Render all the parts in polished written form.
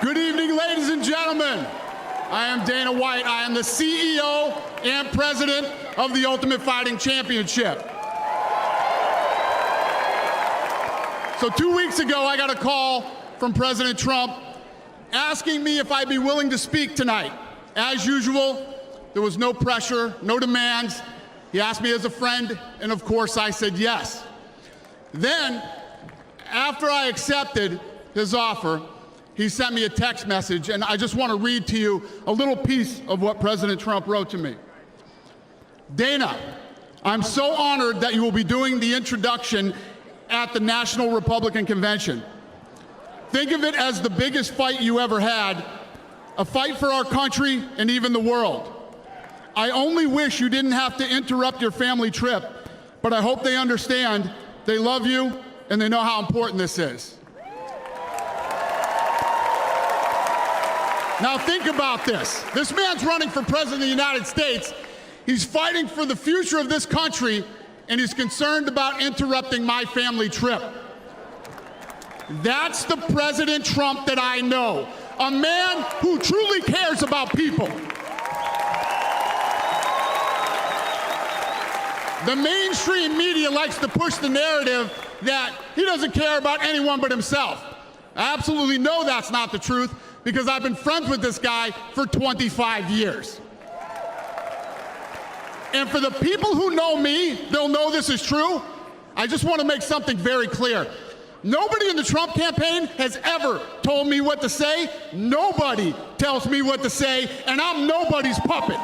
Good evening, ladies and gentlemen. I am Dana White. I am the CEO and president of the Ultimate Fighting Championship. So 2 weeks ago, I got a call from President Trump asking me if I'd be willing to speak tonight. As usual, there was no pressure, no demands. He asked me as a friend, and of course I said yes. Then, after I accepted his offer, he sent me a text message, and I just want to read to you a little piece of what President Trump wrote to me. Dana, I'm so honored that you will be doing the introduction at the National Republican Convention. Think of it as the biggest fight you ever had, a fight for our country and even the world. I only wish you didn't have to interrupt your family trip, but I hope they understand, they love you, and they know how important this is. Now think about this. This man's running for president of the United States. He's fighting for the future of this country, and he's concerned about interrupting my family trip. That's the President Trump that I know, a man who truly cares about people. The mainstream media likes to push the narrative that he doesn't care about anyone but himself. I absolutely know that's not the truth, because I've been friends with this guy for 25 years. And for the people who know me, they'll know this is true. I just want to make something very clear. Nobody in the Trump campaign has ever told me what to say. Nobody tells me what to say, and I'm nobody's puppet.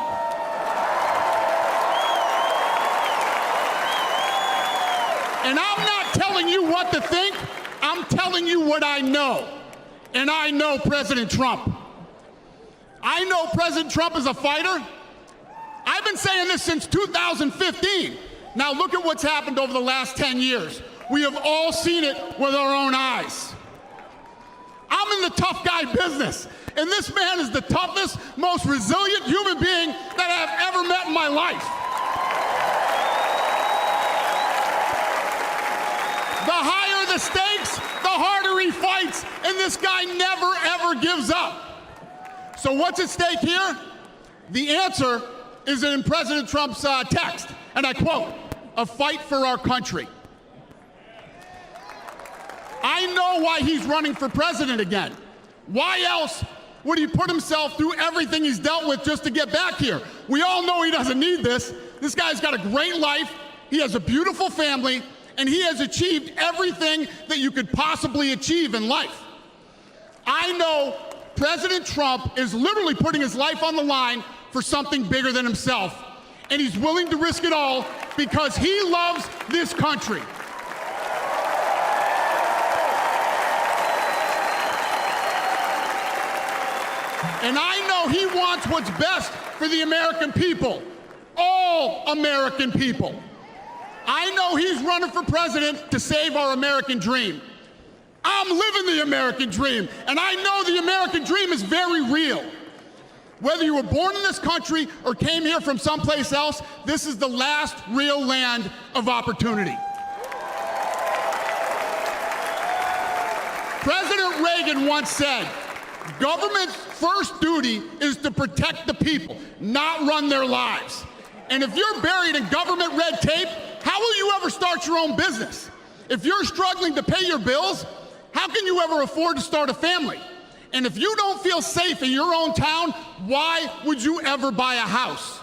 And I'm not telling you what to think, I'm telling you what I know. And I know President Trump. I know President Trump is a fighter. I've been saying this since 2015. Now look at what's happened over the last 10 years. We have all seen it with our own eyes. I'm in the tough guy business, and this man is the toughest, most resilient human being that I've ever met in my life. The higher the stakes, the harder he fights, and this guy never, ever gives up. So what's at stake here? The answer is in President Trump's text, and I quote, "A fight for our country." I know why he's running for president again. Why else would he put himself through everything he's dealt with just to get back here? We all know he doesn't need this. This guy's got a great life, he has a beautiful family, and he has achieved everything that you could possibly achieve in life. I know President Trump is literally putting his life on the line for something bigger than himself, and he's willing to risk it all because he loves this country. And I know he wants what's best for the American people, all American people. I know he's running for president to save our American dream. I'm living the American dream, and I know the American dream is very real. Whether you were born in this country or came here from someplace else, this is the last real land of opportunity. President Reagan once said, "Government's first duty is to protect the people, not run their lives." And if you're buried in government red tape, how will you ever start your own business? If you're struggling to pay your bills, how can you ever afford to start a family? And if you don't feel safe in your own town, why would you ever buy a house?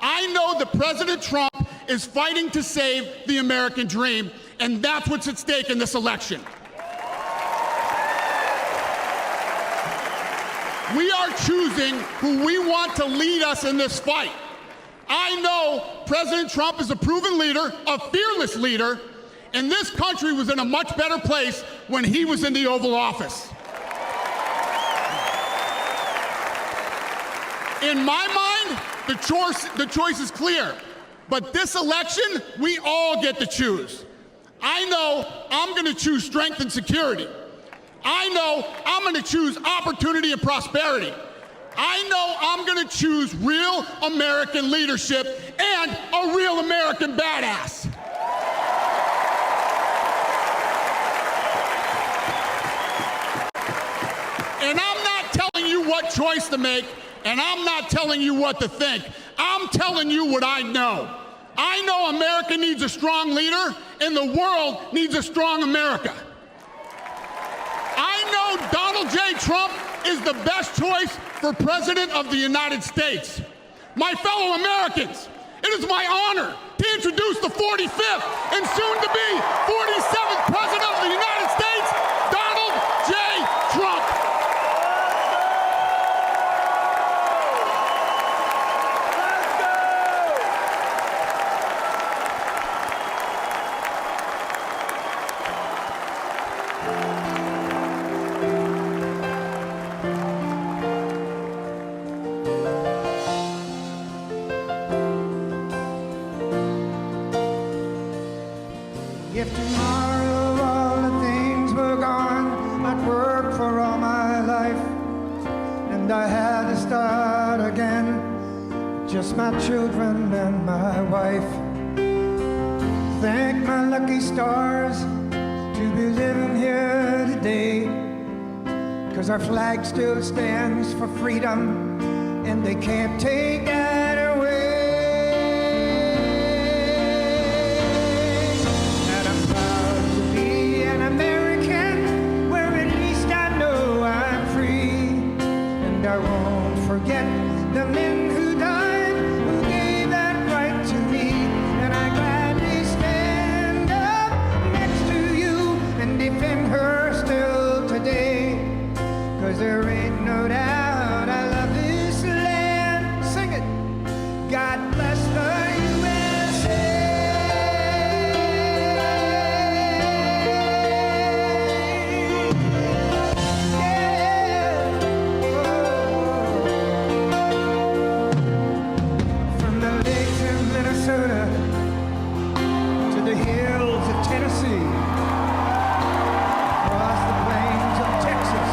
I know that President Trump is fighting to save the American dream, and that's what's at stake in this election. We are choosing who we want to lead us in this fight. I know President Trump is a proven leader, a fearless leader, and this country was in a much better place when he was in the Oval Office. In my mind, the choice is clear, but this election, we all get to choose. I know I'm going to choose strength and security. I know I'm going to choose opportunity and prosperity. I know I'm going to choose real American leadership and a real American badass. And I'm not what choice to make, and I'm not telling you what to think. I'm telling you what I know. I know America needs a strong leader, and the world needs a strong America. I know Donald J. Trump is the best choice for President of the United States. My fellow Americans, it is my honor to introduce the 45th and soon-to-be 47th President of the United States, Donald J. Trump. If tomorrow all the things were gone, I'd work for all my life, and I had to start again, just my children and my wife. Thank my lucky stars to be living here today, 'cause our flag still stands for freedom, and they can't take that away. I won't forget the men who died, who gave that right to me, and I gladly stand up next to you and defend her still today, 'cause there ain't no doubt I love this land. Sing it. God bless the USA. To the hills of Tennessee, across the plains of Texas,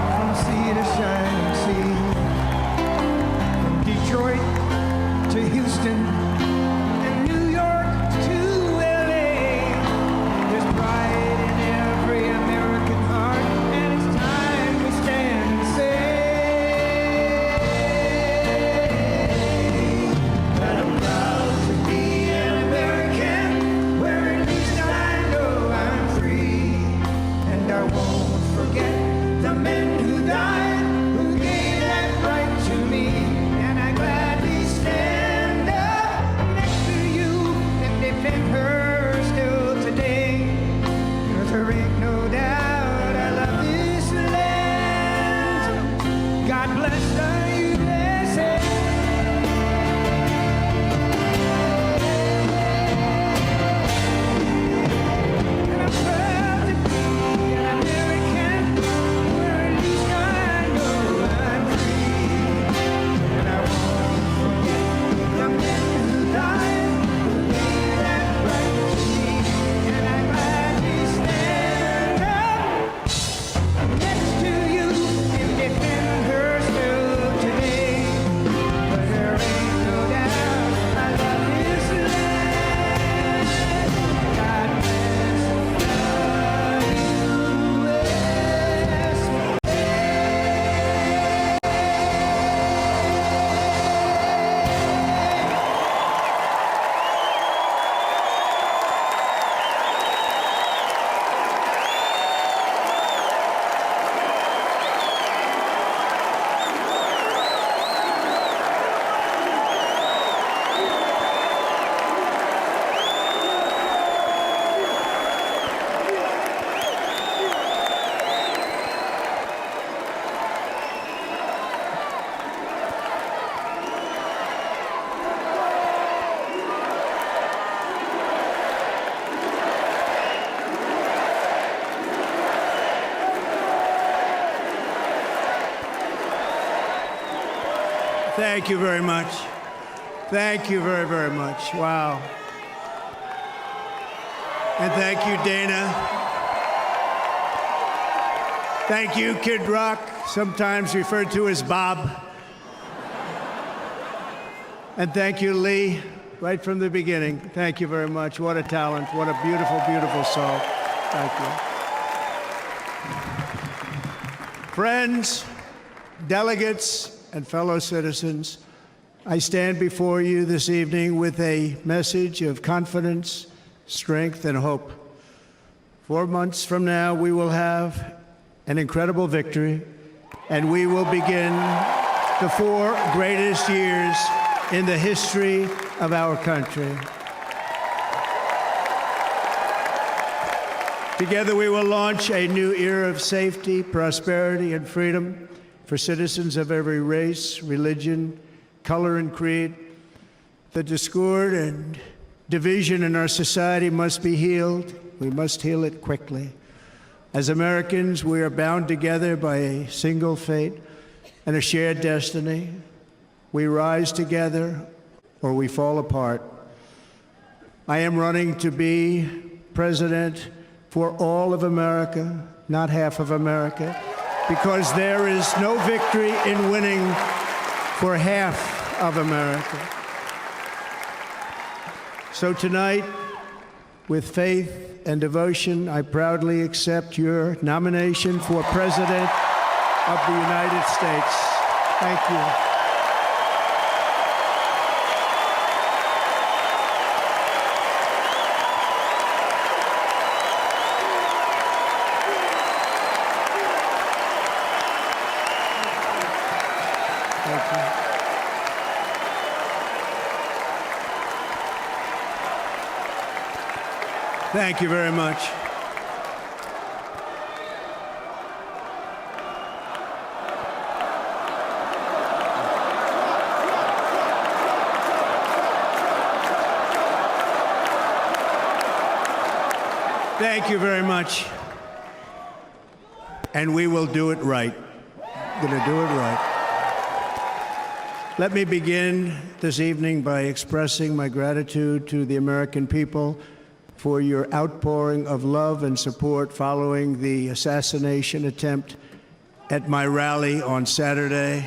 from sea to shining sea, from Detroit to Houston, and New York to LA. There's pride in every American heart, and it's time we stand and say that I'm proud to be an American, where at least I know I'm free, and I won't forget the men who died, who gave that right to me, and I gladly stand up next to you and defend her still today, 'cause there ain't no doubt I love this land. God bless the USA. And I'm proud to be an American, where at least I know I'm free, and I won't forget the men who died, who gave that right to me, and I gladly stand up next to you and defend her still today, 'cause there ain't no doubt I love this land. God bless the Thank you very much. Thank you very, very much. Wow. And thank you, Dana. Thank you, Kid Rock, sometimes referred to as Bob. And thank you, Lee, right from the beginning. Thank you very much. What a talent. What a beautiful, beautiful soul. Thank you. Friends, Delegates and fellow citizens, I stand before you this evening with a message of confidence, strength, and hope. 4 months from now, we will have an incredible victory, and we will begin the 4 greatest years in the history of our country. Together, we will launch a new era of safety, prosperity, and freedom for citizens of every race, religion, color, and creed. The discord and division in our society must be healed. We must heal it quickly. As Americans, we are bound together by a single fate and a shared destiny. We rise together or we fall apart. I am running to be president for all of America, not half of America, because there is no victory in winning for half of America. So tonight, with faith and devotion, I proudly accept your nomination for President of the United States. Thank you. Thank you very much. Thank you very much. And we will do it right. We're going to do it right. Let me begin this evening by expressing my gratitude to the American people for your outpouring of love and support following the assassination attempt at my rally on Saturday.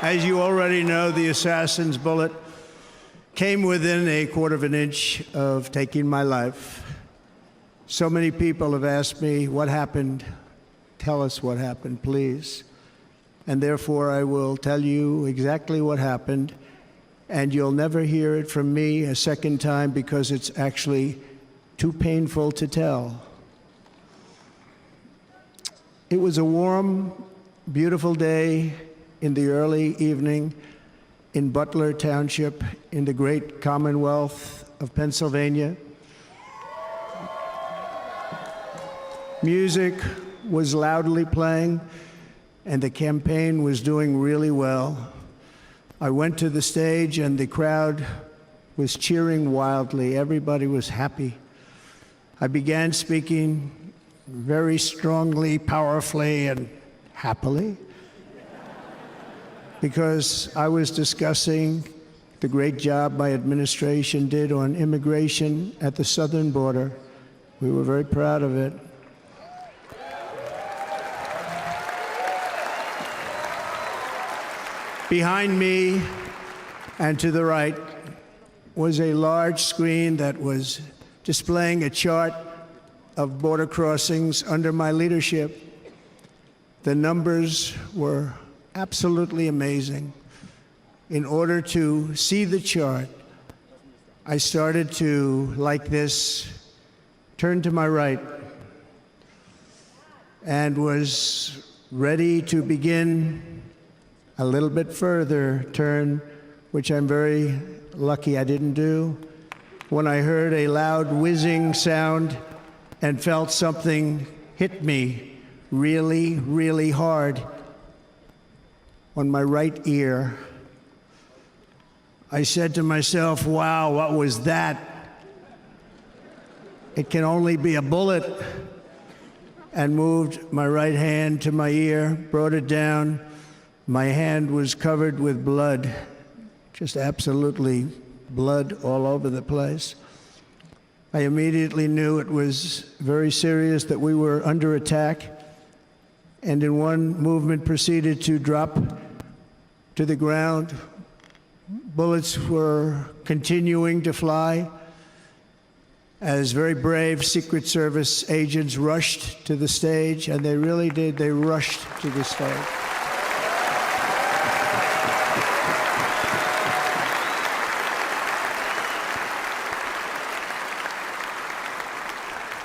As you already know, the assassin's bullet came within a quarter of an inch of taking my life. So many people have asked me, what happened? Tell us what happened, please. And therefore, I will tell you exactly what happened, and you'll never hear it from me a second time because it's actually too painful to tell. It was a warm, beautiful day in the early evening in Butler Township in the great Commonwealth of Pennsylvania. Music was loudly playing, and the campaign was doing really well. I went to the stage, and the crowd was cheering wildly. Everybody was happy. I began speaking very strongly, powerfully, and happily, because I was discussing the great job my administration did on immigration at the southern border. We were very proud of it. Behind me and to the right was a large screen that was displaying a chart of border crossings under my leadership. The numbers were absolutely amazing. In order to see the chart, I started to, like this, turn to my right and was ready to begin a little bit further turn, which I'm very lucky I didn't do, when I heard a loud whizzing sound and felt something hit me really, really hard on my right ear. I said to myself, wow, what was that? It can only be a bullet. And moved my right hand to my ear, brought it down. My hand was covered with blood, just absolutely blood all over the place. I immediately knew it was very serious, that we were under attack, and in one movement proceeded to drop to the ground. Bullets were continuing to fly. as very brave Secret Service agents rushed to the stage, and they really did. They rushed to the stage.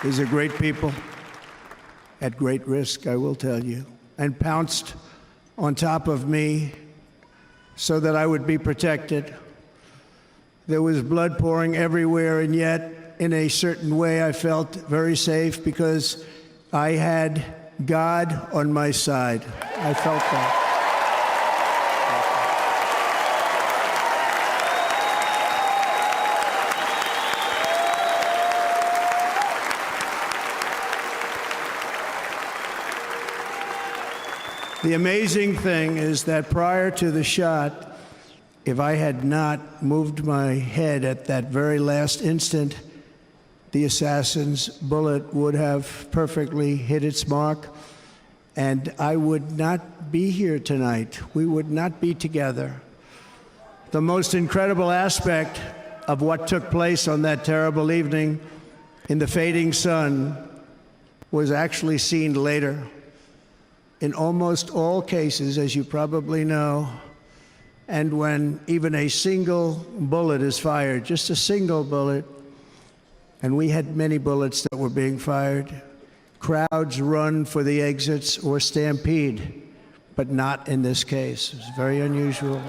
These are great people, at great risk, I will tell you, and pounced on top of me so that I would be protected. There was blood pouring everywhere, and yet, in a certain way, I felt very safe because I had God on my side. I felt that. The amazing thing is that prior to the shot, if I had not moved my head at that very last instant, the assassin's bullet would have perfectly hit its mark, and I would not be here tonight. We would not be together. The most incredible aspect of what took place on that terrible evening in the fading sun was actually seen later. In almost all cases, as you probably know, and when even a single bullet is fired, just a single bullet, and we had many bullets that were being fired, crowds run for the exits or stampede, but not in this case. It's very unusual.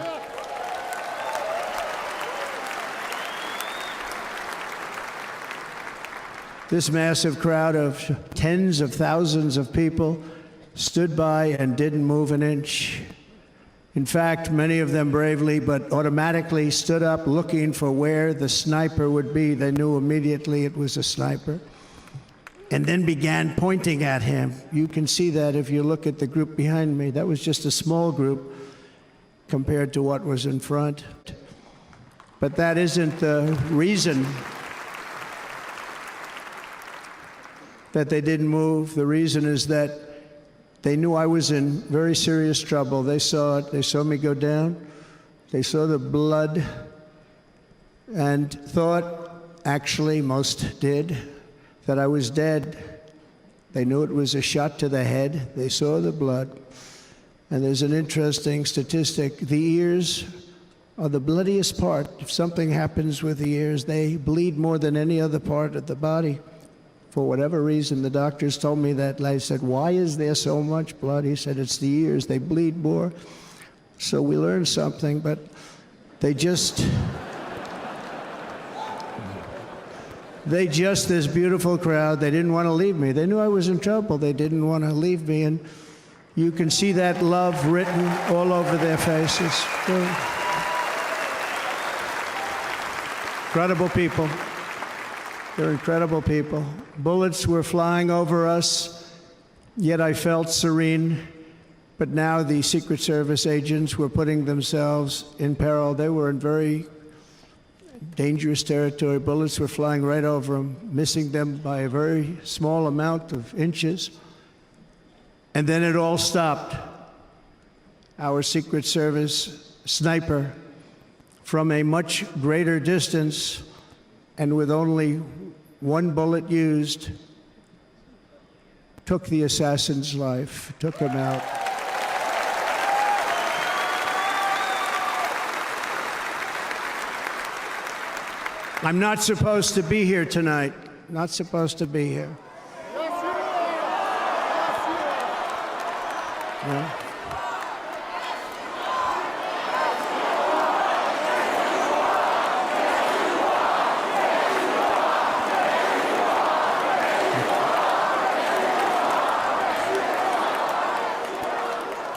This massive crowd of tens of thousands of people stood by and didn't move an inch. In fact, many of them bravely but automatically stood up looking for where the sniper would be. They knew immediately it was a sniper, and then began pointing at him. You can see that if you look at the group behind me. That was just a small group compared to what was in front. But that isn't the reason that they didn't move. The reason is that they knew I was in very serious trouble. They saw it. They saw me go down. They saw the blood and thought, actually most did, that I was dead. They knew it was a shot to the head. They saw the blood. And there's an interesting statistic. The ears are the bloodiest part. If something happens with the ears, they bleed more than any other part of the body. For whatever reason, the doctors told me that. I said, why is there so much blood? He said, it's the ears. They bleed more. So we learned something, but they just, this beautiful crowd, they didn't want to leave me. They knew I was in trouble. They didn't want to leave me. And you can see that love written all over their faces. Incredible people. They're incredible people. Bullets were flying over us, yet I felt serene. But now the Secret Service agents were putting themselves in peril. They were in very dangerous territory. Bullets were flying right over them, missing them by a very small amount of inches. And then it all stopped. Our Secret Service sniper, from a much greater distance, and with only one bullet used, took the assassin's life, took him out. I'm not supposed to be here tonight. Not supposed to be here. No.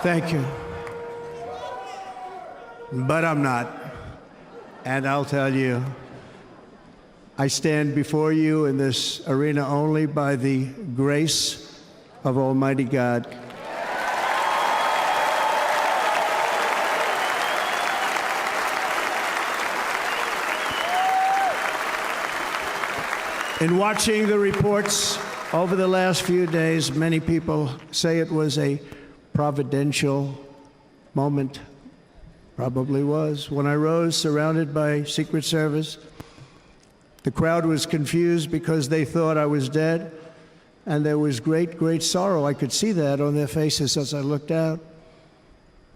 Thank you. But I'm not. And I'll tell you, I stand before you in this arena only by the grace of Almighty God. In watching the reports over the last few days, many people say it was a providential moment. Probably was. When I rose surrounded by Secret Service, The crowd was confused because they thought I was dead, and there was great, great sorrow. I could see that on their faces as I looked out.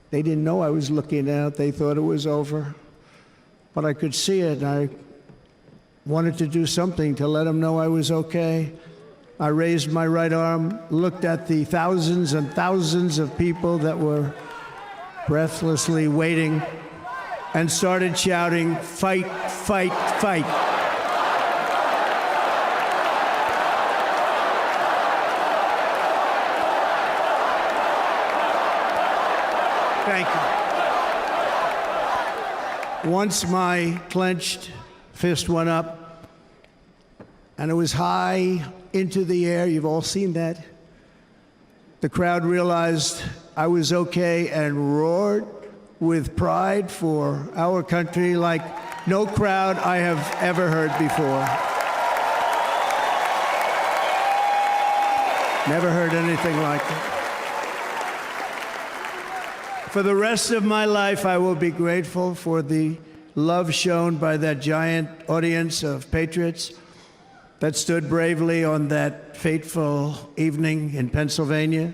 They didn't know I was looking out. They thought it was over. But I could see it, and I wanted to do something to let them know I was okay. I raised my right arm, looked at the thousands and thousands of people that were breathlessly waiting, and started shouting, "Fight, fight, fight." Thank you. Once my clenched fist went up, and it was high into the air, you've all seen that, the crowd realized I was okay and roared with pride for our country like no crowd I have ever heard before. Never heard anything like it. For the rest of my life, I will be grateful for the love shown by that giant audience of patriots that stood bravely on that fateful evening in Pennsylvania.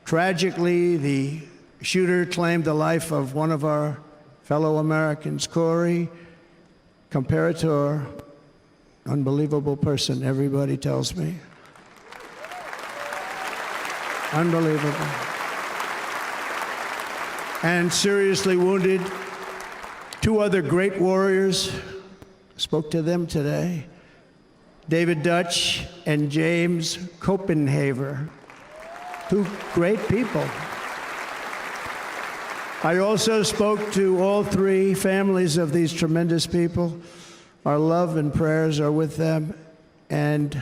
Tragically, the shooter claimed the life of one of our fellow Americans, Corey, comparator, unbelievable person, everybody tells me. Unbelievable. And seriously wounded. Two other great warriors, spoke to them today, David Dutch and James Copenhaver, two great people. I also spoke to all three families of these tremendous people. Our love and prayers are with them, and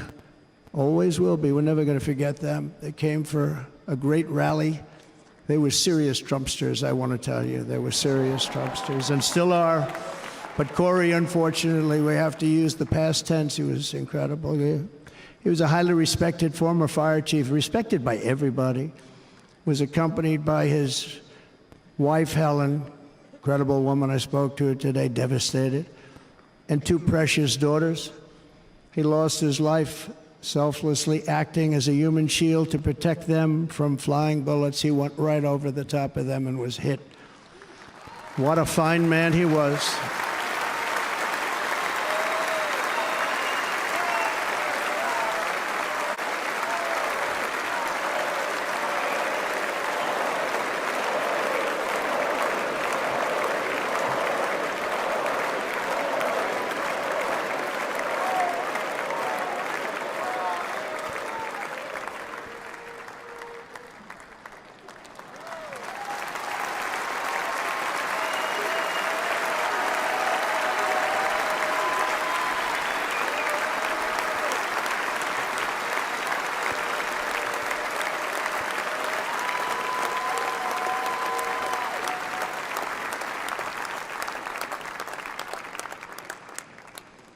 always will be. We're never going to forget them. They came for a great rally. They were serious Trumpsters, I want to tell you. They were serious Trumpsters, and still are. But Corey, unfortunately, we have to use the past tense. He was incredible. He was a highly respected former fire chief, respected by everybody. Was accompanied by his wife, Helen, incredible woman. I spoke to her today, devastated, and two precious daughters. He lost his life selflessly acting as a human shield to protect them from flying bullets. He went right over the top of them and was hit. What a fine man he was.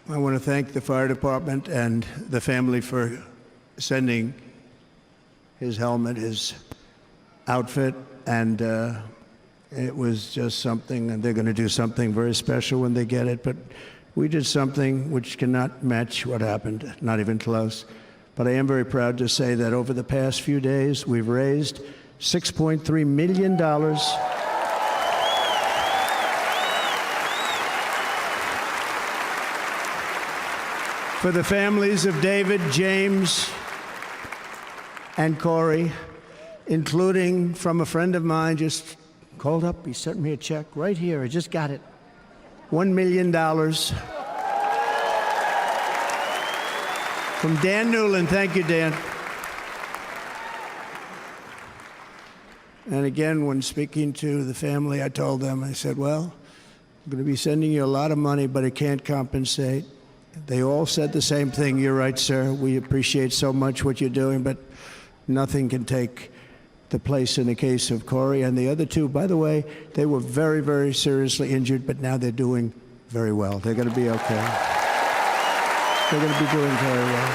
I want to thank the fire department and the family for sending his helmet, his outfit, and it was just something, and they're going to do something very special when they get it, but we did something which cannot match what happened, not even close. But I am very proud to say that over the past few days, we've raised $6.3 million for the families of David, James, and Corey, including from a friend of mine just called up. He sent me a check right here. I just got it. $1 million from Dan Newland. Thank you, Dan. And again, when speaking to the family, I told them, I said, well, I'm going to be sending you a lot of money, but it can't compensate. They all said the same thing. You're right, sir. We appreciate so much what you're doing, but nothing can take the place in the case of Corey. And the other two, by the way, they were very, very seriously injured, but now they're doing very well. They're going to be okay. They're going to be doing very well.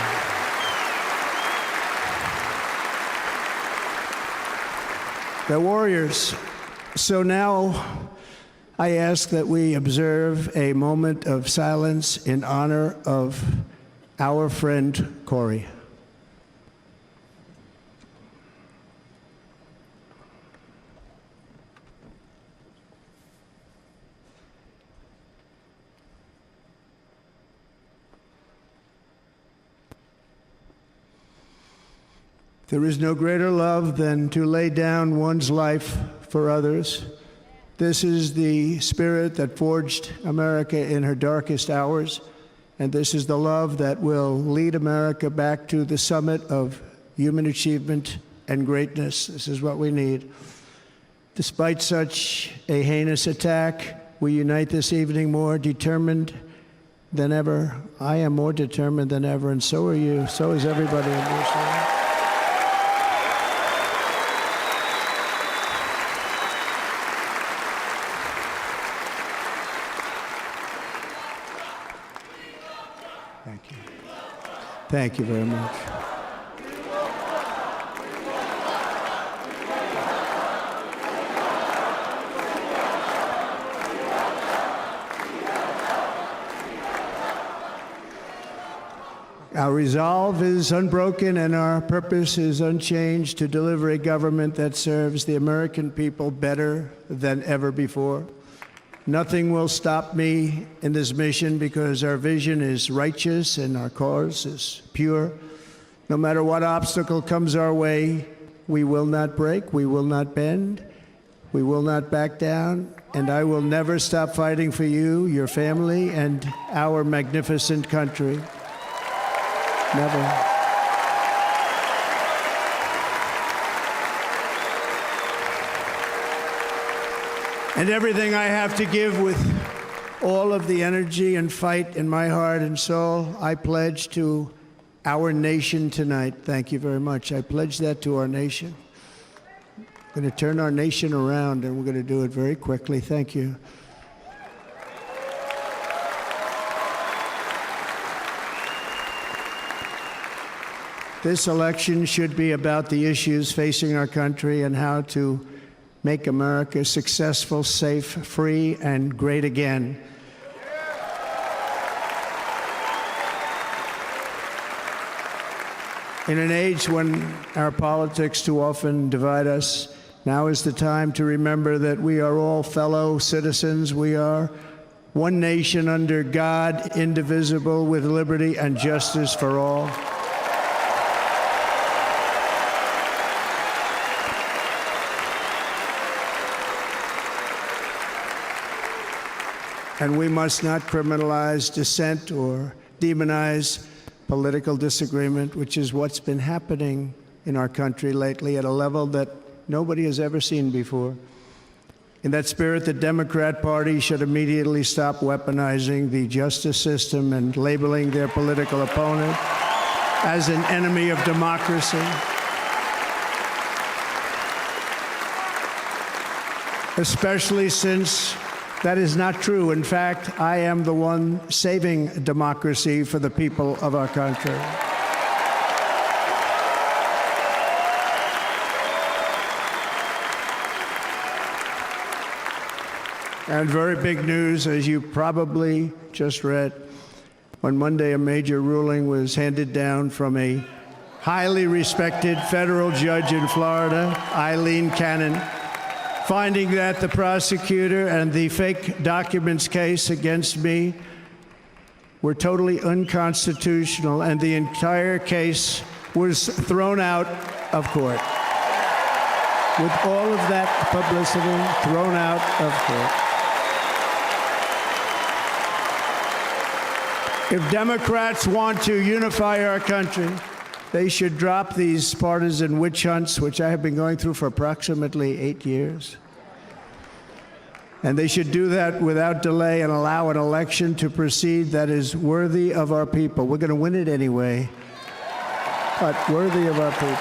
They're warriors. So now I ask that we observe a moment of silence in honor of our friend Corey. There is no greater love than to lay down one's life for others. This is the spirit that forged America in her darkest hours, and this is the love that will lead America back to the summit of human achievement and greatness. This is what we need. Despite such a heinous attack, we unite this evening more determined than ever. I am more determined than ever, and so are you. So is everybody in this room. Thank you. Thank you very much. Our resolve is unbroken and our purpose is unchanged to deliver a government that serves the American people better than ever before. Nothing will stop me in this mission because our vision is righteous and our cause is pure. No matter what obstacle comes our way, we will not break, we will not bend, we will not back down, and I will never stop fighting for you, your family, and our magnificent country. Never. And everything I have to give with all of the energy and fight in my heart and soul, I pledge to our nation tonight. Thank you very much. I pledge that to our nation. We're going to turn our nation around, and we're going to do it very quickly. Thank you. This election should be about the issues facing our country and how to make America successful, safe, free, and great again. In an age when our politics too often divide us, now is the time to remember that we are all fellow citizens. We are one nation under God, indivisible, with liberty and justice for all. And we must not criminalize dissent or demonize political disagreement, which is what's been happening in our country lately at a level that nobody has ever seen before. In that spirit, the Democrat Party should immediately stop weaponizing the justice system and labeling their political opponent as an enemy of democracy. Especially since that is not true. In fact, I am the one saving democracy for the people of our country. And very big news, as you probably just read, on Monday a major ruling was handed down from a highly respected federal judge in Florida, Eileen Cannon, finding that the prosecutor and the fake documents case against me were totally unconstitutional, and the entire case was thrown out of court. With all of that publicity, thrown out of court. If Democrats want to unify our country, they should drop these partisan witch hunts, which I have been going through for approximately 8 years. And they should do that without delay and allow an election to proceed that is worthy of our people. We're going to win it anyway, but worthy of our people.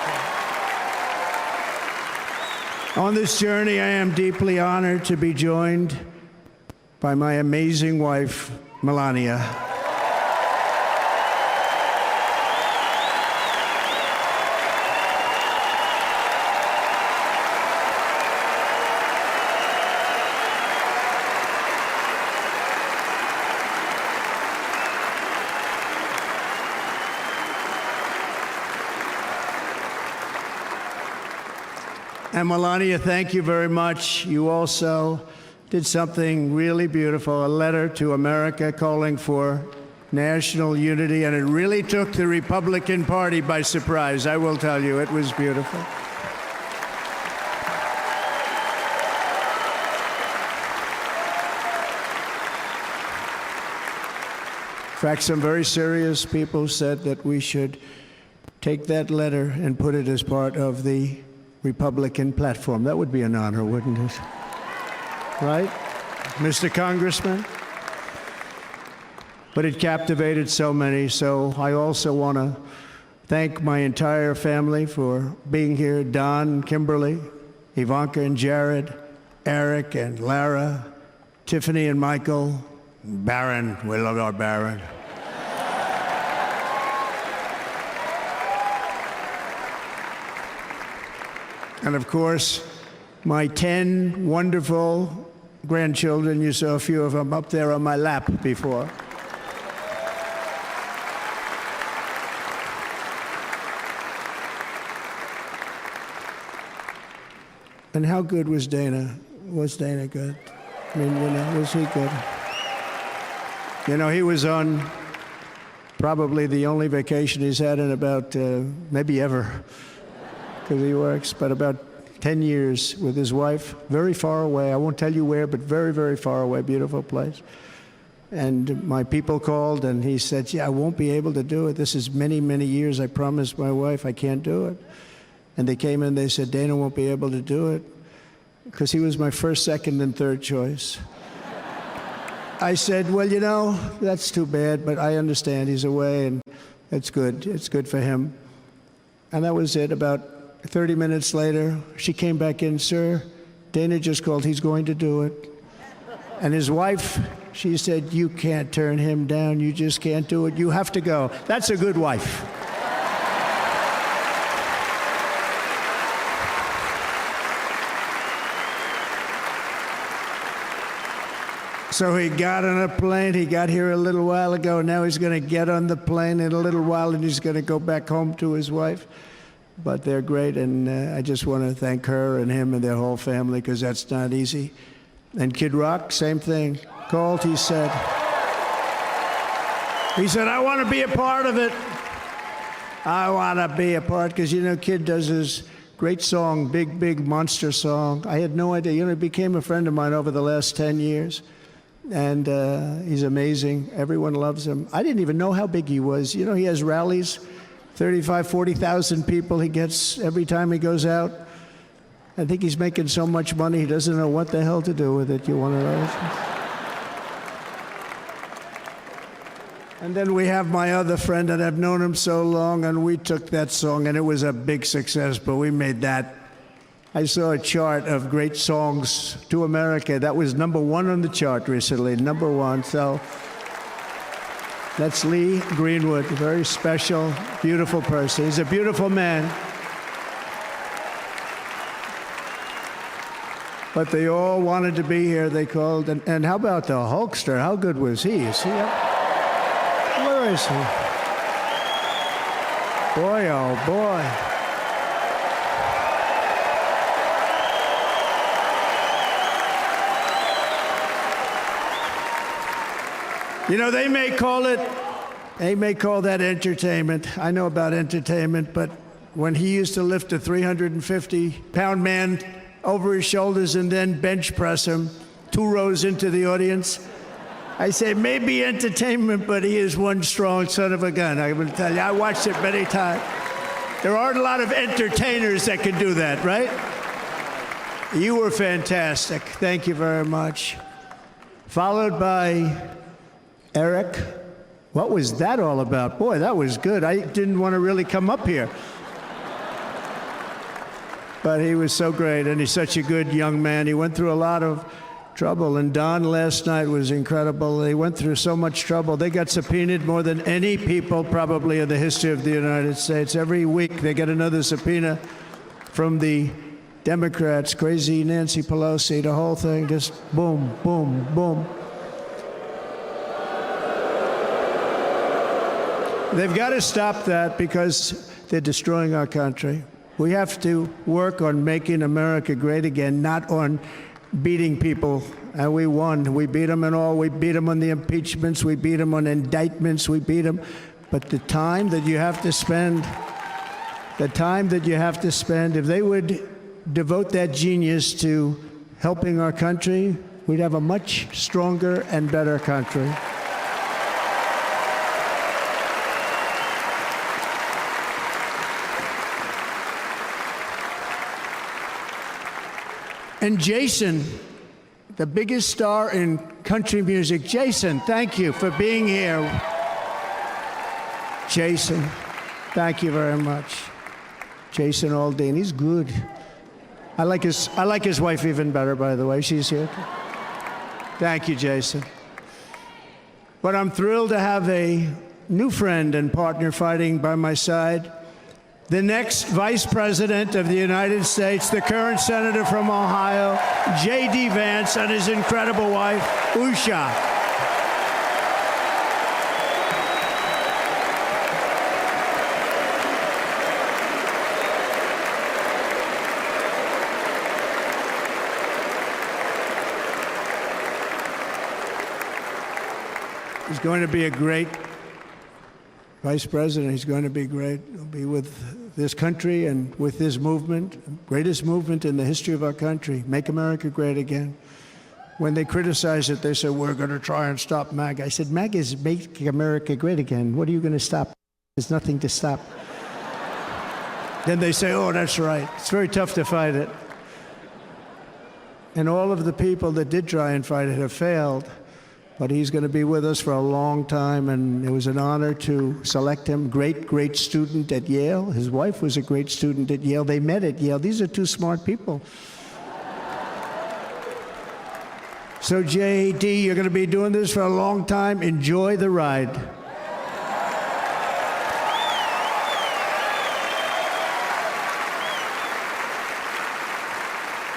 On this journey, I am deeply honored to be joined by my amazing wife, Melania. And Melania, thank you very much. You also did something really beautiful, a letter to America calling for national unity, and it really took the Republican Party by surprise. I will tell you, it was beautiful. In fact, some very serious people said that we should take that letter and put it as part of the Republican platform. That would be an honor, wouldn't it? Right, Mr. Congressman? But it captivated so many, so I also want to thank my entire family for being here. Don, Kimberly, Ivanka and Jared, Eric and Lara, Tiffany and Michael, Barron, we love our Barron. And of course, my 10 wonderful grandchildren. You saw a few of them up there on my lap before. And how good was Dana? Was Dana good? I mean, was he good? He was on probably the only vacation he's had in about, maybe ever, because he works, but about 10 years with his wife, very far away. I won't tell you where, but very, very far away, beautiful place. And my people called, and he said, I won't be able to do it. This is many, many years. I promised my wife I can't do it. And they came in, they said, Dana won't be able to do it, because he was my first, second, and third choice. I said, well, that's too bad, but I understand he's away, and it's good. It's good for him. And that was it. About 30 minutes later, she came back in, sir, Dana just called, he's going to do it. And his wife, she said, you can't turn him down, you just can't do it, you have to go. That's a good wife. So he got on a plane. He got here a little while ago. Now he's going to get on the plane in a little while, and he's going to go back home to his wife. But they're great, and I just want to thank her and him and their whole family, because that's not easy. And Kid Rock, same thing. Called, he said, I want to be a part of it. I want to be a part, because, Kid does his great song, big, big monster song. I had no idea. He became a friend of mine over the last 10 years. And he's amazing. Everyone loves him. I didn't even know how big he was. He has rallies, 35, 40,000 people he gets every time he goes out. I think he's making so much money, he doesn't know what the hell to do with it. You want to know? And then we have my other friend, and I've known him so long, and we took that song, and it was a big success, but we made that. I saw a chart of great songs to America. That was #1 on the chart recently, #1. So that's Lee Greenwood, a very special, beautiful person. He's a beautiful man. But they all wanted to be here. They called. And how about the Hulkster? How good was he? Is he up? Where is he? Boy, oh boy. They may call that entertainment. I know about entertainment, but when he used to lift a 350-pound man over his shoulders and then bench press him 2 rows into the audience, I say maybe entertainment, but he is one strong son of a gun. I will tell you, I watched it many times. There aren't a lot of entertainers that can do that, right? You were fantastic. Thank you very much. Followed by Eric. What was that all about? Boy, that was good. I didn't want to really come up here. But he was so great, and he's such a good young man. He went through a lot of trouble, and Don last night was incredible. They went through so much trouble. They got subpoenaed more than any people probably in the history of the United States. Every week they get another subpoena from the Democrats, crazy Nancy Pelosi, the whole thing, just boom, boom, boom. They've got to stop that, because they're destroying our country. We have to work on making America great again, not on beating people. And we won. We beat them in all. We beat them on the impeachments. We beat them on indictments. We beat them. But the time that you have to spend, if they would devote that genius to helping our country, we'd have a much stronger and better country. And Jason, the biggest star in country music. Jason, thank you for being here. Jason, thank you very much. Jason Aldean, he's good. I like his wife even better, by the way. She's here. Thank you, Jason. But I'm thrilled to have a new friend and partner fighting by my side. The next Vice President of the United States, the current Senator from Ohio, J.D. Vance, and his incredible wife, Usha. He's going to be a great Vice President. He's going to be great. He'll be with this country and with this movement, greatest movement in the history of our country, Make America Great Again. When they criticize it, they say, we're going to try and stop MAGA. I said, MAGA is Make America Great Again. What are you going to stop? There's nothing to stop. Then they say, oh, that's right. It's very tough to fight it. And all of the people that did try and fight it have failed. But he's going to be with us for a long time, and it was an honor to select him. Great student at Yale. His wife was a great student at Yale. They met at Yale. These are two smart people. So, J.D., you're going to be doing this for a long time. Enjoy the ride.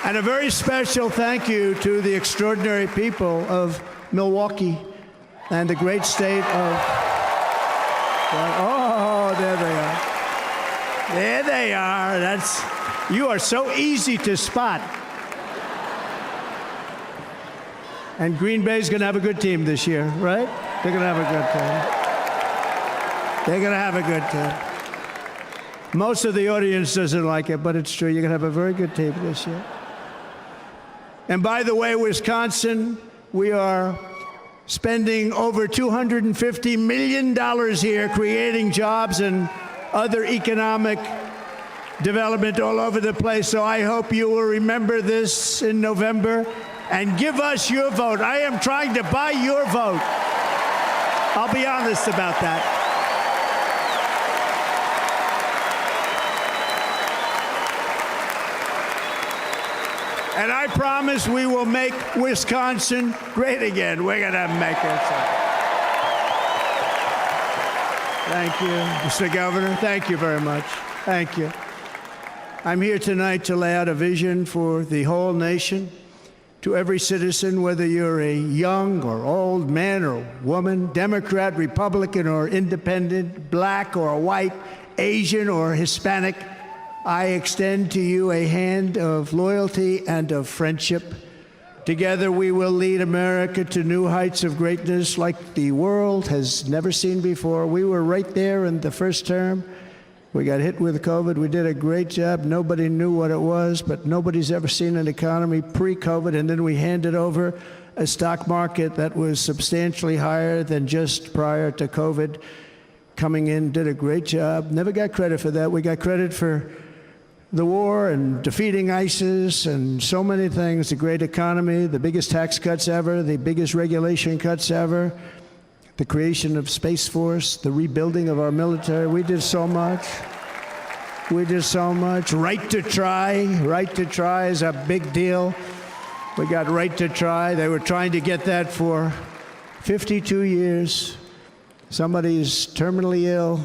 And a very special thank you to the extraordinary people of Milwaukee and the great state of, oh, there they are. There they are. You are so easy to spot. And Green Bay's going to have a good team this year, right? They're going to have a good team. They're going to have a good team. Most of the audience doesn't like it, but it's true. You're going to have a very good team this year. And by the way, Wisconsin, we are spending over $250 million here creating jobs and other economic development all over the place. So I hope you will remember this in November and give us your vote. I am trying to buy your vote. I'll be honest about that. And I promise we will make Wisconsin great again. We're going to make it. Thank you, Mr. Governor. Thank you very much. Thank you. I'm here tonight to lay out a vision for the whole nation, to every citizen, whether you're a young or old man or woman, Democrat, Republican, or independent, black or white, Asian or Hispanic. I extend to you a hand of loyalty and of friendship. Together we will lead America to new heights of greatness like the world has never seen before. We were right there in the first term. We got hit with COVID. We did a great job. Nobody knew what it was, but nobody's ever seen an economy pre-COVID. And then we handed over a stock market that was substantially higher than just prior to COVID. Coming in, did a great job. Never got credit for that. We got credit for the war and defeating ISIS and so many things, the great economy, the biggest tax cuts ever, the biggest regulation cuts ever, the creation of Space Force, the rebuilding of our military. We did so much. We did so much. Right to try. Right to try is a big deal. We got right to try. They were trying to get that for 52 years. Somebody's terminally ill.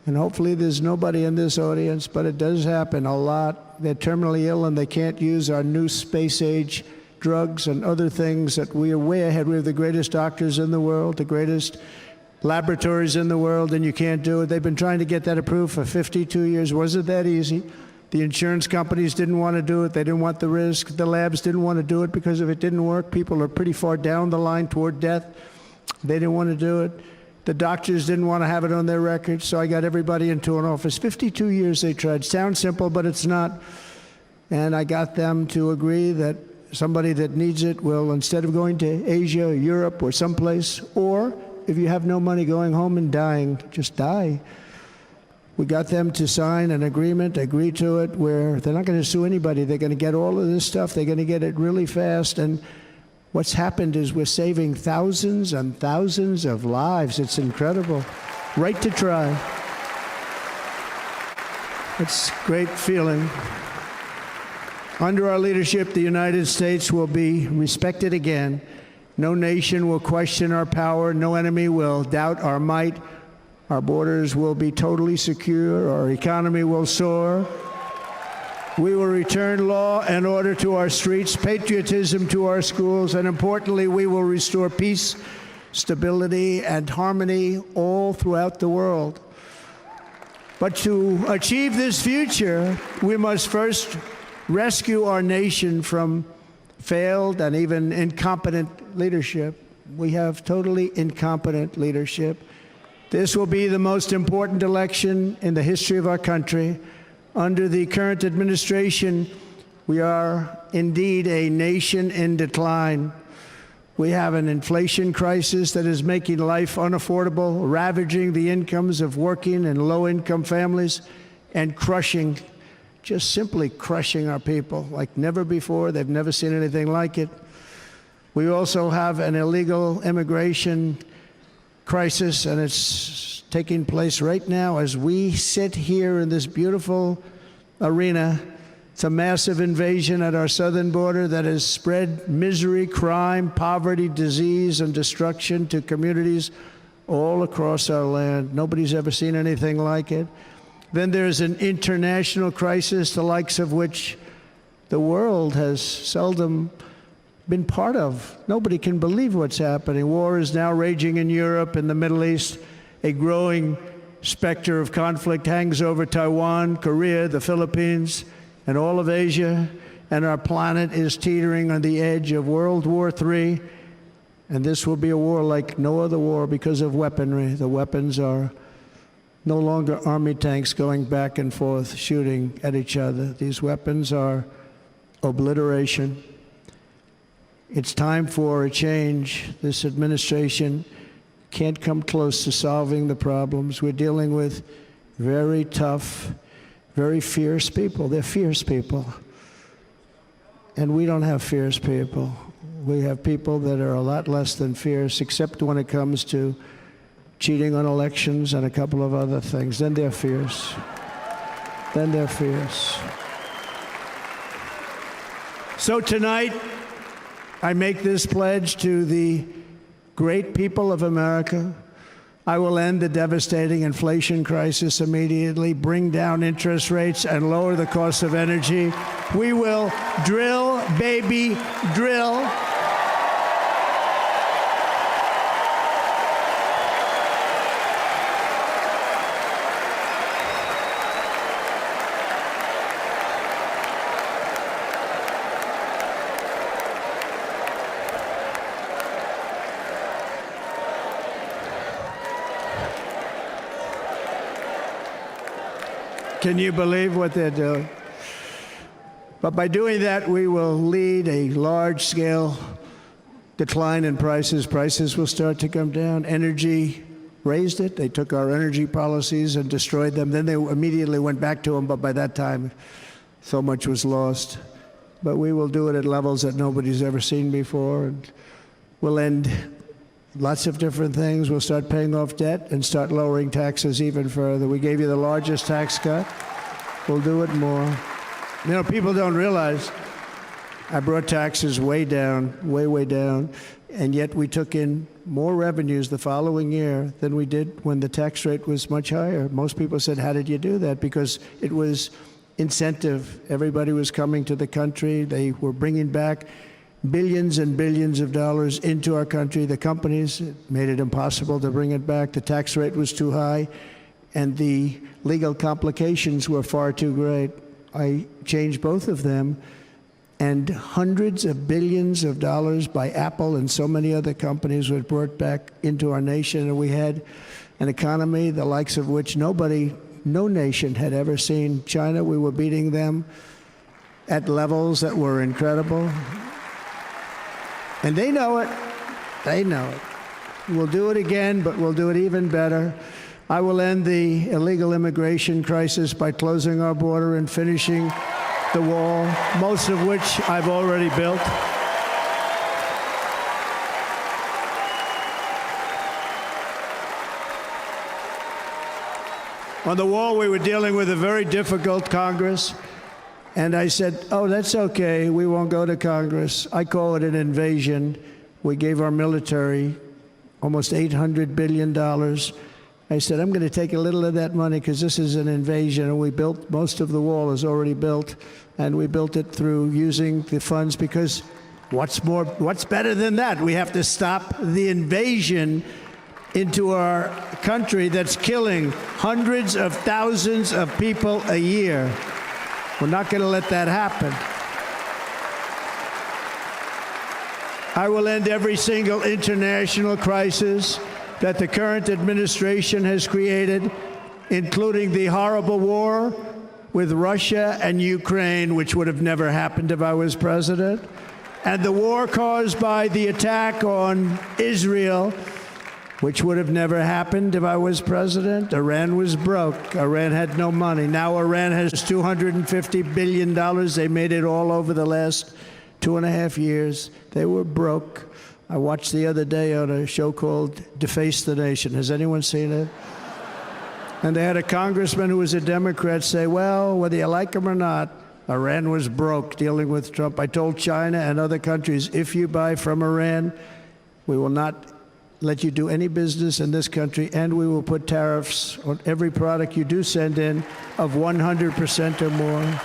And hopefully there's nobody in this audience, but it does happen a lot. They're terminally ill and they can't use our new space-age drugs and other things that we are way ahead. We have the greatest doctors in the world, the greatest laboratories in the world, and you can't do it. They've been trying to get that approved for 52 years. Wasn't that easy? The insurance companies didn't want to do it. They didn't want the risk. The labs didn't want to do it because if it didn't work, people are pretty far down the line toward death. They didn't want to do it. The doctors didn't want to have it on their records, so I got everybody into an office. 52 years they tried. Sounds simple, but it's not. And I got them to agree that somebody that needs it will, instead of going to Asia or Europe or someplace, or if you have no money, going home and dying, just die. We got them to sign an agreement, agree to it, where they're not going to sue anybody. They're going to get all of this stuff. They're going to get it really fast. And what's happened is we're saving thousands and thousands of lives. It's incredible. Right to try. It's a great feeling. Under our leadership, the United States will be respected again. No nation will question our power. No enemy will doubt our might. Our borders will be totally secure. Our economy will soar. We will return law and order to our streets, patriotism to our schools, and importantly, we will restore peace, stability, and harmony all throughout the world. But to achieve this future, we must first rescue our nation from failed and even incompetent leadership. We have totally incompetent leadership. This will be the most important election in the history of our country. Under the current administration, we are indeed a nation in decline. We have an inflation crisis that is making life unaffordable, ravaging the incomes of working and low-income families, and crushing, just simply crushing our people like never before. They've never seen anything like it. We also have an illegal immigration crisis, and it's taking place right now as we sit here in this beautiful arena. It's a massive invasion at our southern border that has spread misery, crime, poverty, disease, and destruction to communities all across our land. Nobody's ever seen anything like it. Then there's an international crisis, the likes of which the world has seldom been part of. Nobody can believe what's happening. War is now raging in Europe and the Middle East. A growing specter of conflict hangs over Taiwan, Korea, the Philippines, and all of Asia. And our planet is teetering on the edge of World War III. And this will be a war like no other war because of weaponry. The weapons are no longer army tanks going back and forth shooting at each other. These weapons are obliteration. It's time for a change. This administration can't come close to solving the problems. We're dealing with very tough, very fierce people. They're fierce people. And we don't have fierce people. We have people that are a lot less than fierce, except when it comes to cheating on elections and a couple of other things. Then they're fierce. Then they're fierce. So tonight, I make this pledge to the great people of America. I will end the devastating inflation crisis immediately, bring down interest rates, and lower the cost of energy. We will drill, baby, drill. Can you believe what they're doing? But by doing that, we will lead a large-scale decline in prices. Prices will start to come down. Energy raised it. They took our energy policies and destroyed them. Then they immediately went back to them, but by that time, so much was lost. But we will do it at levels that nobody's ever seen before. And we'll end lots of different things. We'll start paying off debt and start lowering taxes even further. We gave you the largest tax cut. We'll do it more. You know, people don't realize I brought taxes way down, way down, and yet we took in more revenues the following year than we did when the tax rate was much higher. Most people said, how did you do that? Because it was incentive. Everybody was coming to the country. They were bringing back billions and billions of dollars into our country. The companies made it impossible to bring it back. The tax rate was too high, and the legal complications were far too great. I changed both of them, and hundreds of billions of dollars by Apple and so many other companies were brought back into our nation, and we had an economy the likes of which no nation had ever seen. China, we were beating them at levels that were incredible. And they know it. They know it. We'll do it again, but we'll do it even better. I will end the illegal immigration crisis by closing our border and finishing the wall, most of which I've already built. On the wall, we were dealing with a very difficult Congress, and I said, oh, that's okay, we won't go to Congress. I call it an invasion. We gave our military almost $800 billion. I said, I'm going to take a little of that money because this is an invasion, and we built, most of the wall is already built, and we built it through using the funds because what's better than that? We have to stop the invasion into our country that's killing hundreds of thousands of people a year. We're not going to let that happen. I will end every single international crisis that the current administration has created, including the horrible war with Russia and Ukraine, which would have never happened if I was president, and the war caused by the attack on Israel, which would have never happened if I was president. Iran was broke. Iran had no money. Now Iran has $250 billion. They made it all over the last 2.5 years. They were broke. I watched the other day on a show called Deface the Nation. Has anyone seen it? And they had a congressman who was a Democrat say, well, whether you like him or not, Iran was broke dealing with Trump. I told China and other countries, if you buy from Iran, we will not let you do any business in this country, and we will put tariffs on every product you do send in of 100% or more.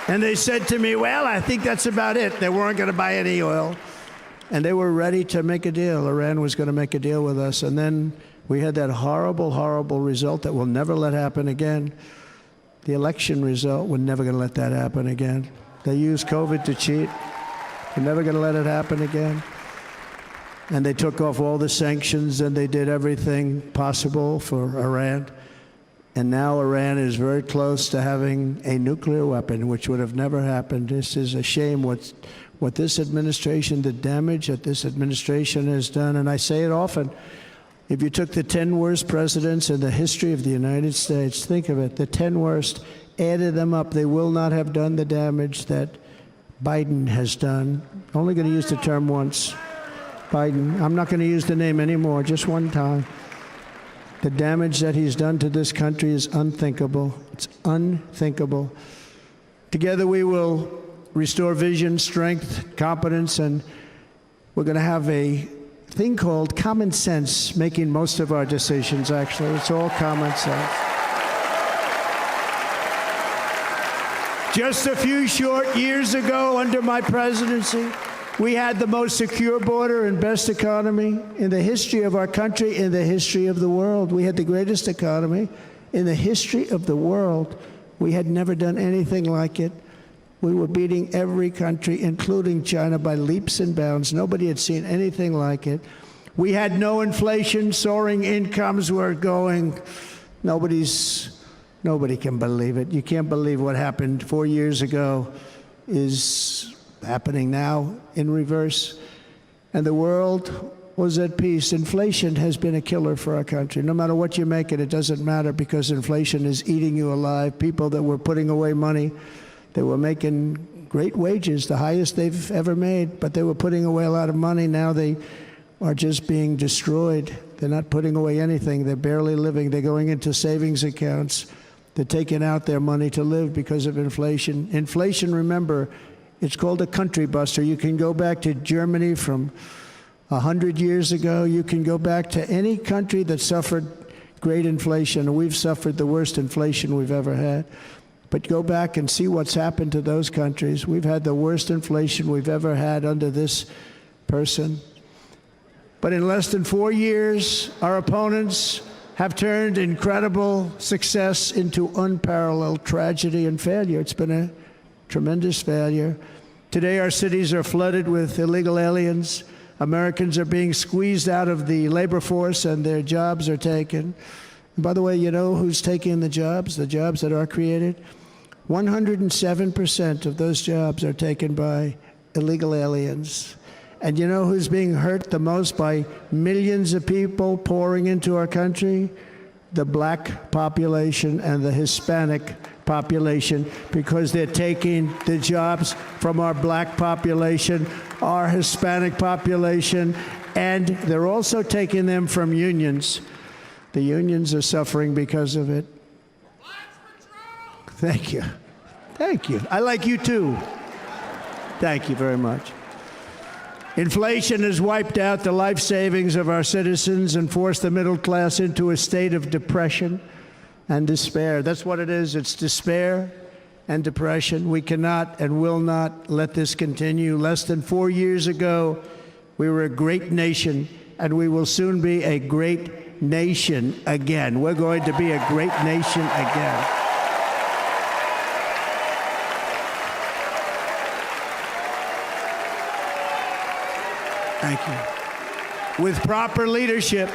And they said to me, well, I think that's about it. They weren't going to buy any oil. And they were ready to make a deal. Iran was going to make a deal with us. And then we had that horrible, horrible result that we'll never let happen again. The election result, we're never going to let that happen again. They used COVID to cheat. We're never going to let it happen again. And they took off all the sanctions, and they did everything possible for Iran. And now Iran is very close to having a nuclear weapon, which would have never happened. This is a shame what this administration, the damage that this administration has done. And I say it often, if you took the 10 worst presidents in the history of the United States, think of it, the 10 worst, added them up, they will not have done the damage that Biden has done. Only going to use the term once. Biden, I'm not going to use the name anymore, just one time. The damage that he's done to this country is unthinkable. It's unthinkable. Together we will restore vision, strength, competence, and we're going to have a thing called common sense making most of our decisions, actually. It's all common sense. Just a few short years ago, under my presidency, we had the most secure border and best economy in the history of our country, in the history of the world. We had the greatest economy in the history of the world. We had never done anything like it. We were beating every country, including China, by leaps and bounds. Nobody had seen anything like it. We had no inflation. Soaring incomes were going. Nobody can believe it. You can't believe what happened 4 years ago is happening now in reverse. And the world was at peace. Inflation has been a killer for our country. No matter what you make it, it doesn't matter because inflation is eating you alive. People that were putting away money, they were making great wages, the highest they've ever made, but they were putting away a lot of money. Now they are just being destroyed. They're not putting away anything. They're barely living. They're going into savings accounts. They're taking out their money to live because of inflation. Inflation, remember, it's called a country buster. You can go back to Germany from 100 years ago. You can go back to any country that suffered great inflation. We've suffered the worst inflation we've ever had. But go back and see what's happened to those countries. We've had the worst inflation we've ever had under this person. But in less than 4 years, our opponents have turned incredible success into unparalleled tragedy and failure. It's been a tremendous failure. Today, our cities are flooded with illegal aliens. Americans are being squeezed out of the labor force and their jobs are taken. And by the way, you know who's taking the jobs that are created? 107% of those jobs are taken by illegal aliens. And you know who's being hurt the most by millions of people pouring into our country? The black population and the Hispanic population, because they're taking the jobs from our black population, our Hispanic population, and they're also taking them from unions. The unions are suffering because of it. Thank you. Thank you. I like you too. Thank you very much. Inflation has wiped out the life savings of our citizens and forced the middle class into a state of depression and despair. That's what it is. It's despair and depression. We cannot and will not let this continue. Less than 4 years ago, we were a great nation, and we will soon be a great nation again. We're going to be a great nation again. Thank you. With proper leadership,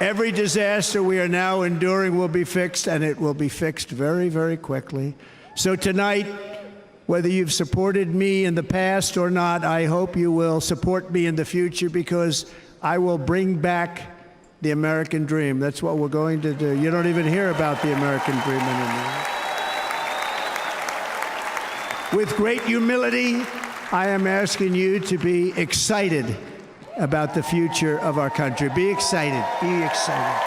every disaster we are now enduring will be fixed, and it will be fixed very, very quickly. So tonight, whether you've supported me in the past or not, I hope you will support me in the future, because I will bring back the American dream. That's what we're going to do. You don't even hear about the American dream anymore. With great humility, I am asking you to be excited about the future of our country. Be excited. Be excited.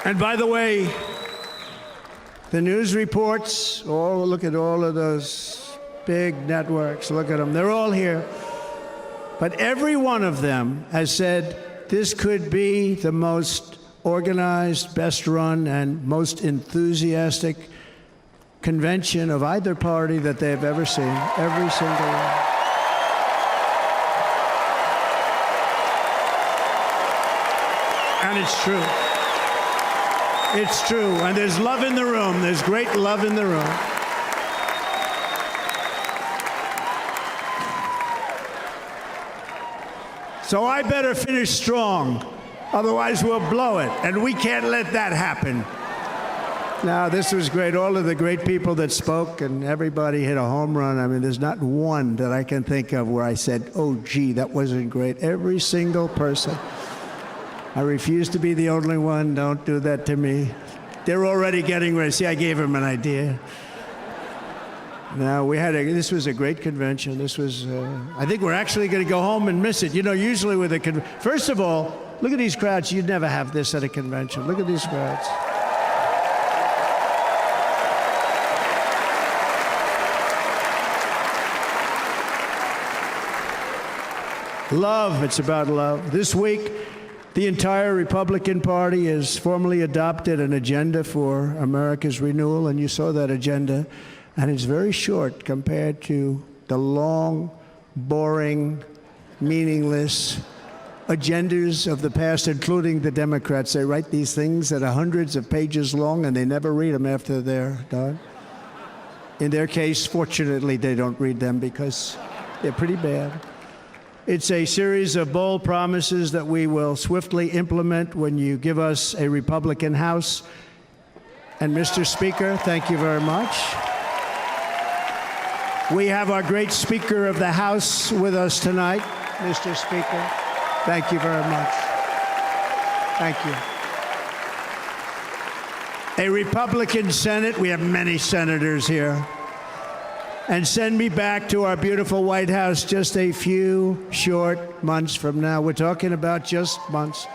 And by the way, the news reports, look at all of those big networks. Look at them. They're all here. But every one of them has said this could be the most organized, best run, and most enthusiastic convention of either party that they've ever seen. Every single one. And it's true. It's true. And there's love in the room. There's great love in the room. So I better finish strong. Otherwise, we'll blow it, and we can't let that happen. Now, this was great. All of the great people that spoke, and everybody hit a home run. I mean, there's not one that I can think of where I said, oh, gee, that wasn't great. Every single person. I refuse to be the only one. Don't do that to me. They're already getting ready. See, I gave them an idea. Now, this was a great convention. This was, I think we're actually going to go home and miss it. You know, usually with a first of all, look at these crowds. You'd never have this at a convention. Look at these crowds. Love. It's about love. This week, the entire Republican Party has formally adopted an agenda for America's renewal, and you saw that agenda. And it's very short compared to the long, boring, meaningless agendas of the past, including the Democrats. They write these things that are hundreds of pages long, and they never read them after they're done. In their case, fortunately, they don't read them because they're pretty bad. It's a series of bold promises that we will swiftly implement when you give us a Republican House. And Mr. Speaker, thank you very much. We have our great Speaker of the House with us tonight, Mr. Speaker. Thank you very much. Thank you. A Republican Senate, we have many senators here. And send me back to our beautiful White House just a few short months from now. We're talking about just months.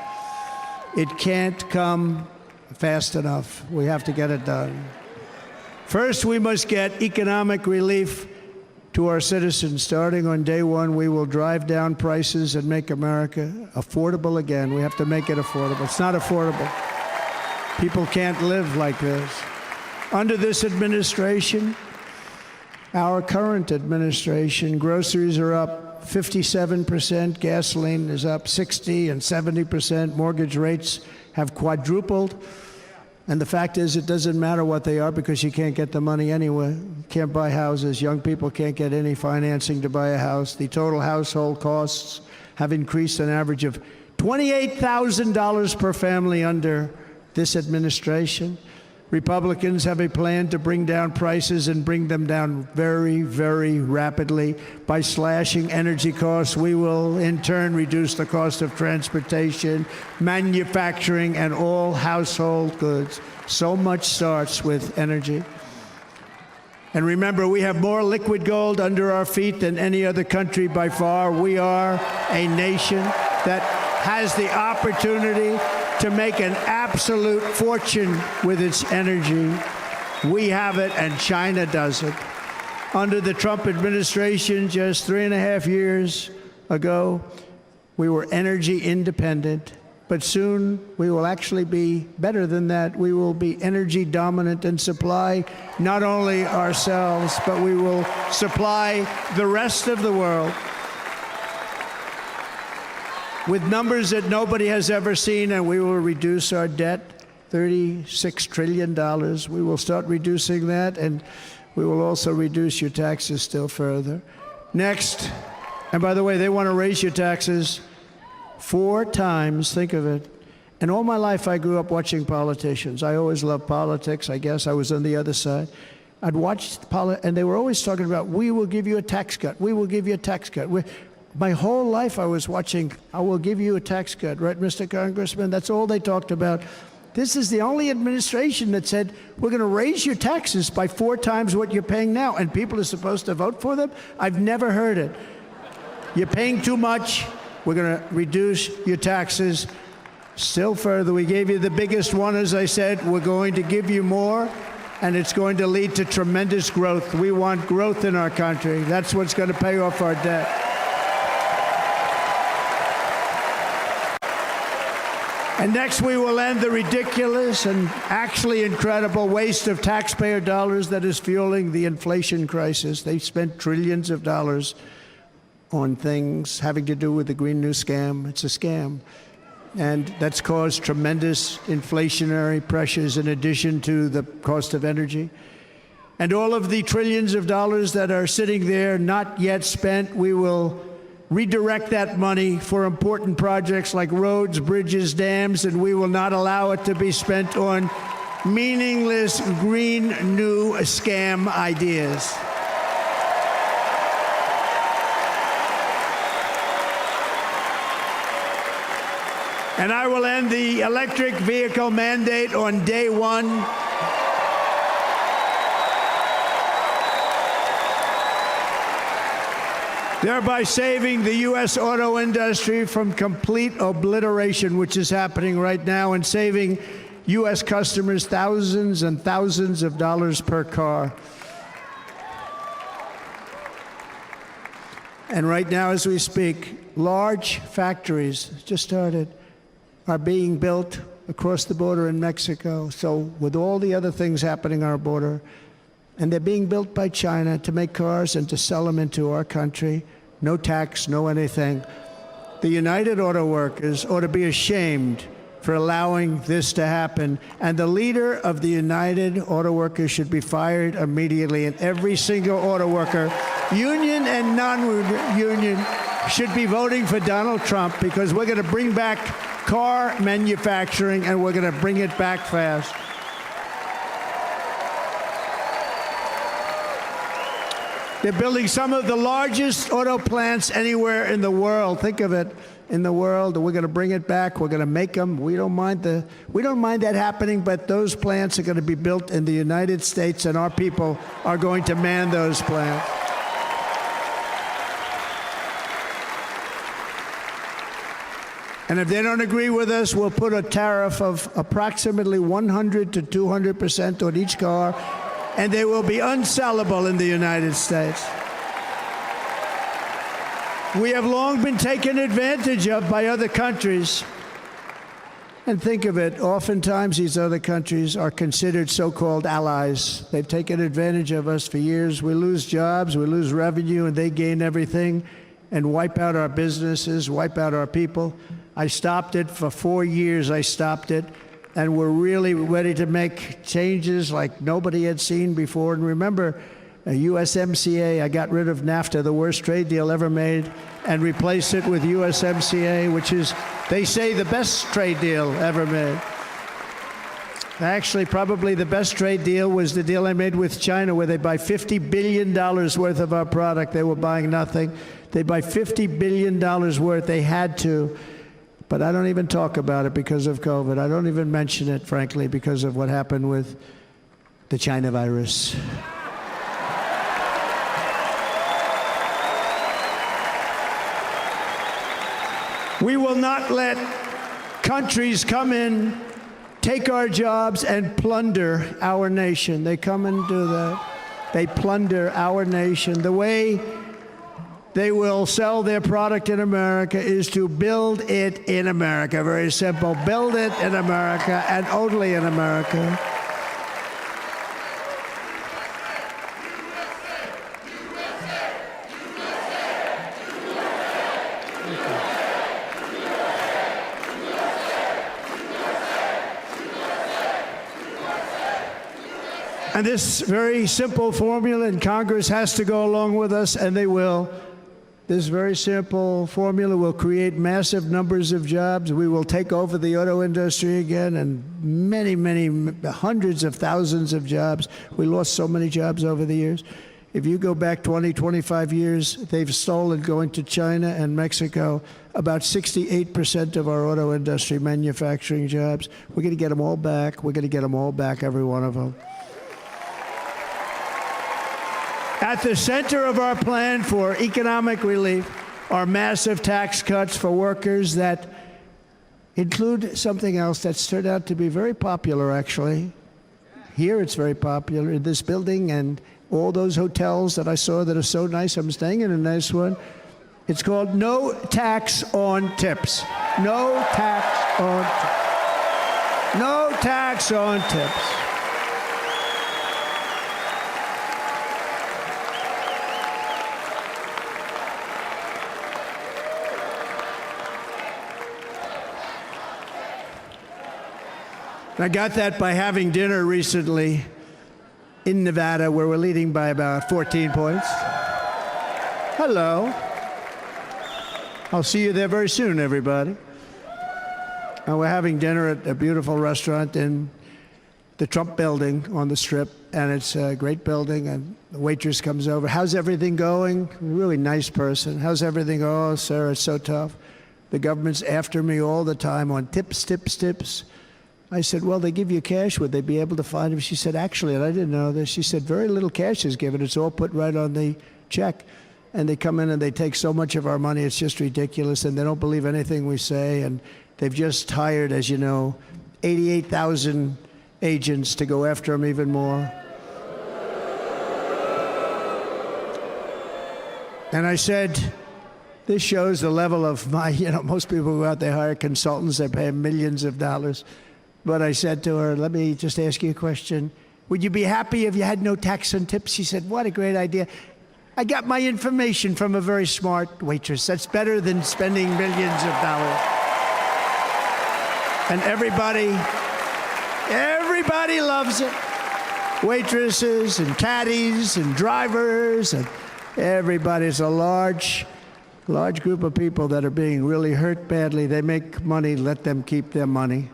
It can't come fast enough. We have to get it done. First, we must get economic relief to our citizens. Starting on day one, we will drive down prices and make America affordable again. We have to make it affordable. It's not affordable. People can't live like this. Under this administration, our current administration. Groceries are up 57%, gasoline is up 60 and 70%, mortgage rates have quadrupled. And the fact is, it doesn't matter what they are because you can't get the money anyway. You can't buy houses. Young people can't get any financing to buy a house. The total household costs have increased an average of $28,000 per family under this administration. Republicans have a plan to bring down prices and bring them down very, very rapidly. By slashing energy costs, we will in turn reduce the cost of transportation, manufacturing, and all household goods. So much starts with energy. And remember, we have more liquid gold under our feet than any other country by far. We are a nation that has the opportunity to make an absolute fortune with its energy. We have it, and China doesn't. Under the Trump administration, just 3.5 years ago, we were energy independent, but soon we will actually be better than that. We will be energy dominant and supply not only ourselves, but we will supply the rest of the world with numbers that nobody has ever seen, and we will reduce our debt, $36 trillion. We will start reducing that, and we will also reduce your taxes still further. Next, and by the way, they want to raise your taxes 4 times, think of it. And all my life I grew up watching politicians. I always loved politics, I guess. I was on the other side. I'd watch and they were always talking about, we will give you a tax cut, we will give you a tax cut. My whole life I was watching, I will give you a tax cut, right, Mr. Congressman? That's all they talked about. This is the only administration that said, we're going to raise your taxes by 4 times what you're paying now, and people are supposed to vote for them? I've never heard it. You're paying too much, we're going to reduce your taxes still further. We gave you the biggest one, as I said. We're going to give you more, and it's going to lead to tremendous growth. We want growth in our country. That's what's going to pay off our debt. And next, we will end the ridiculous and actually incredible waste of taxpayer dollars that is fueling the inflation crisis. They've spent trillions of dollars on things having to do with the Green New Scam. It's a scam. And that's caused tremendous inflationary pressures in addition to the cost of energy. And all of the trillions of dollars that are sitting there not yet spent, we will redirect that money for important projects like roads, bridges, dams, and we will not allow it to be spent on meaningless green new scam ideas. And I will end the electric vehicle mandate on day 1. Thereby saving the U.S. auto industry from complete obliteration, which is happening right now, and saving U.S. customers thousands and thousands of dollars per car. And right now, as we speak, large factories just started, are being built across the border in Mexico. So with all the other things happening on our border, and they're being built by China to make cars and to sell them into our country. No tax, no anything. The United Auto Workers ought to be ashamed for allowing this to happen. And the leader of the United Auto Workers should be fired immediately. And every single auto worker, union and non-union, should be voting for Donald Trump, because we're going to bring back car manufacturing, and we're going to bring it back fast. They're building some of the largest auto plants anywhere in the world. Think of it, in the world. We're going to bring it back. We're going to make them. We don't mind that happening, but those plants are going to be built in the United States, and our people are going to man those plants. And if they don't agree with us, we'll put a tariff of approximately 100 to 200% on each car, and they will be unsellable in the United States. We have long been taken advantage of by other countries. And think of it, oftentimes these other countries are considered so-called allies. They've taken advantage of us for years. We lose jobs, we lose revenue, and they gain everything and wipe out our businesses, wipe out our people. I stopped it for 4 years, I stopped it. And we're really ready to make changes like nobody had seen before. And remember, USMCA, I got rid of NAFTA, the worst trade deal ever made, and replaced it with USMCA, which is, they say, the best trade deal ever made. Actually, probably the best trade deal was the deal I made with China, where they buy $50 billion worth of our product. They were buying nothing. They buy $50 billion worth. They had to. But I don't even talk about it because of COVID. I don't even mention it, frankly, because of what happened with the China virus. We will not let countries come in, take our jobs, and plunder our nation. They come and do that. They plunder our nation. The way they will sell their product in America is to build it in America. Very simple. Build it in America and only in America. And this very simple formula, and Congress has to go along with us, and they will. This very simple formula will create massive numbers of jobs. We will take over the auto industry again, and many, many, hundreds of thousands of jobs. We lost so many jobs over the years. If you go back 20, 25 years, they've stolen, going to China and Mexico, about 68% of our auto industry manufacturing jobs. We're going to get them all back. We're going to get them all back, every one of them. At the center of our plan for economic relief are massive tax cuts for workers that include something else that's turned out to be very popular, actually. Here it's very popular in this building and all those hotels that I saw that are so nice. I'm staying in a nice one. It's called no tax on tips. No tax on tips. No tax on tips. I got that by having dinner recently in Nevada, where we're leading by about 14 points. Hello. I'll see you there very soon, everybody. And we're having dinner at a beautiful restaurant in the Trump building on the Strip, and it's a great building, and the waitress comes over. How's everything going? Really nice person. How's everything? Oh, sir, it's so tough. The government's after me all the time on tips, tips, tips. I said, well, they give you cash. Would they be able to find him? She said, actually, and I didn't know this, she said, very little cash is given. It's all put right on the check. And they come in and they take so much of our money, it's just ridiculous. And they don't believe anything we say. And they've just hired, as you know, 88,000 agents to go after him even more. And I said, this shows the level of my, most people go out, they hire consultants, they pay them millions of dollars. But I said to her, let me just ask you a question. Would you be happy if you had no tax on tips? She said, what a great idea. I got my information from a very smart waitress. That's better than spending millions of dollars. And everybody loves it. Waitresses and caddies and drivers and everybody. It's a large group of people that are being really hurt badly. They make money, let them keep their money.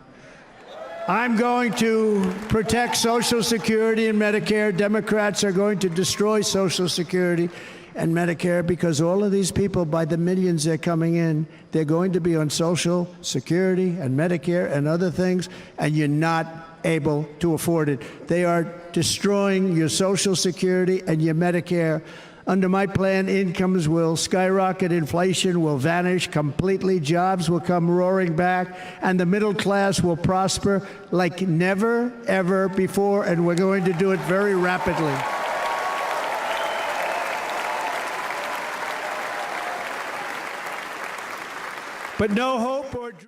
I'm going to protect Social Security and Medicare. Democrats are going to destroy Social Security and Medicare because all of these people, by the millions they're coming in, they're going to be on Social Security and Medicare and other things, and you're not able to afford it. They are destroying your Social Security and your Medicare. Under my plan, incomes will skyrocket, inflation will vanish completely, jobs will come roaring back, and the middle class will prosper like never, ever before, and we're going to do it very rapidly. But no hope or